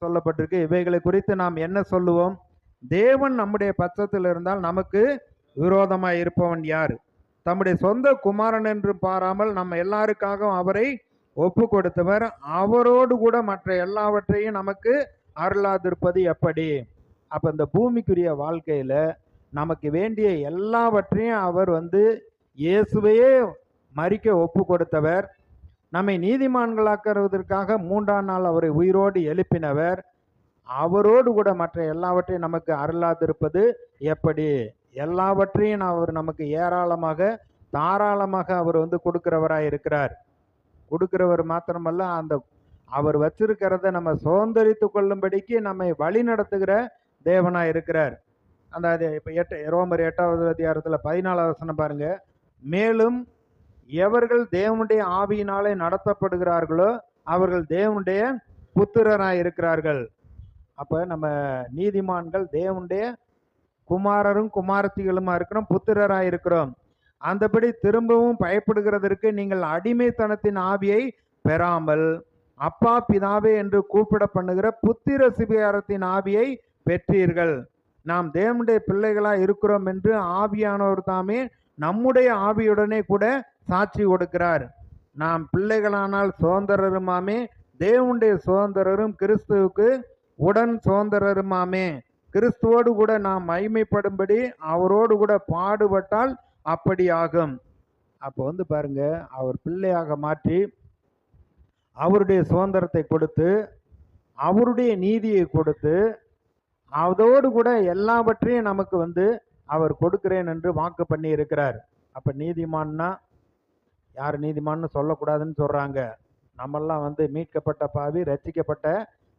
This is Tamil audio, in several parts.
சொல்லப்பட்டிருக்கு. இவைகளை குறித்து நாம் என்ன சொல்லுவோம்? தேவன் நம்முடைய பட்சத்தில் இருந்தால் நமக்கு விரோதமாய் இருப்பவன் யார்? தம்முடைய சொந்த குமாரன் என்று பாராமல் நம்ம எல்லாருக்காகவும் அவரை ஒப்பு கொடுத்தவர், அவரோடு கூட மற்ற எல்லாவற்றையும் நமக்கு அருளாதிருப்பது எப்படி? அப்ப இந்த பூமிக்குரிய வாழ்க்கையில நமக்கு வேண்டிய எல்லாவற்றையும் அவர் இயேசுவையே மரிக்க ஒப்பு கொடுத்தவர். நம்மை நீதிமான்களாக்குவதற்காக 3ஆம் நாள் அவரை உயிரோடு எழுப்பினவர். அவரோடு கூட மற்ற எல்லாவற்றையும் நமக்கு அருளாதிருப்பது எப்படி? எல்லாவற்றையும் அவர் நமக்கு ஏராளமாக தாராளமாக அவர் கொடுக்கிறவராய் இருக்கிறார். கொடுக்கிறவர் மாத்திரமல்ல, அவர் வச்சிருக்கிறத நம்ம சுதந்திரித்து கொள்ளும்படிக்கு நம்மை வழி நடத்துகிற தேவனாய் இருக்கிறார். இப்ப ரோமர் 8வது அதிகாரத்துல 14வது வசனம் பாருங்க. மேலும் எவர்கள் தேவனுடைய ஆவியினாலே நடத்தப்படுகிறார்களோ அவர்கள் தேவனுடைய புத்திரராய் இருக்கிறார்கள். அப்ப நம்ம நீதிமான்கள் தேவனுடைய குமாரரும் குமாரத்திகளுமா இருக்கிறோம், புத்திரராய் இருக்கிறோம். அந்தபடி திரும்பவும் பயப்படுகிறதற்கு நீங்கள் அடிமைத்தனத்தின் ஆவியை பெறாமல் அப்பா பிதாவே என்று கூப்பிட பண்ணுகிற புத்திர சிபிகாரத்தின் ஆவியை பெற்றீர்கள். நாம் தேவனுடைய பிள்ளைகளாய் இருக்கிறோம் என்று ஆவியானவர் தாமே நம்முடைய ஆவியுடனே கூட சாட்சி கொடுக்கிறார். நாம் பிள்ளைகளானால் சுதந்திரருமாமே, தேவனுடைய சுதந்திரரும் கிறிஸ்துவுக்கு உடன் சுதந்திரருமாமே. கிறிஸ்துவோடு கூட நாம் மகிமைப்படும்படி அவரோடு கூட பாடுபட்டால் அப்படி ஆகும். அப்போ பாருங்க, அவர் பிள்ளையாக மாற்றி அவருடைய சுதந்திரத்தை கொடுத்து அவருடைய நீதியை கொடுத்து அதோடு கூட எல்லாவற்றையும் நமக்கு அவர் கொடுக்கிறேன் என்று வாக்கு பண்ணி இருக்கிறார். அப்ப நீதிமான்னா யார் நீதிமான்னு சொல்லக்கூடாதுன்னு சொல்றாங்க. நம்மெல்லாம் மீட்கப்பட்ட பாவி, ரட்சிக்கப்பட்ட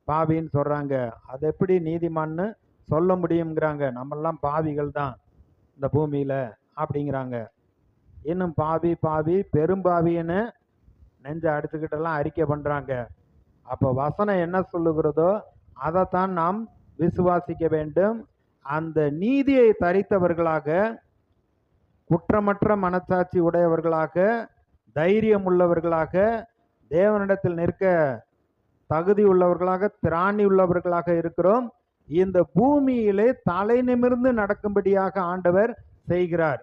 பாவின்னு சொல்றாங்க. அது எப்படி நீதிமான்னு சொல்ல முடியுங்கிறாங்க? நம்மெல்லாம் பாவிகள் தான் இந்த பூமியில அப்படிங்கிறாங்க. இன்னும் பாவி பாவி பெரும்பாவின்னு நெஞ்ச அடிச்சுக்கிட்டெல்லாம் அறிக்கை பண்றாங்க. அப்ப வசனம் என்ன சொல்லுகிறதோ அதைத்தான் நாம் விசுவாசிக்க வேண்டும். அந்த நீதியை தரித்தவர்களாக, குற்றமற்ற மனச்சாட்சி உடையவர்களாக, தைரியம் உள்ளவர்களாக, தேவனிடத்தில் நிற்க தகுதி உள்ளவர்களாக, திராணி உள்ளவர்களாக இருக்கிறோம். இந்த பூமியிலே தலை நிமிர்ந்து நடக்கும்படியாக ஆண்டவர் செய்கிறார்.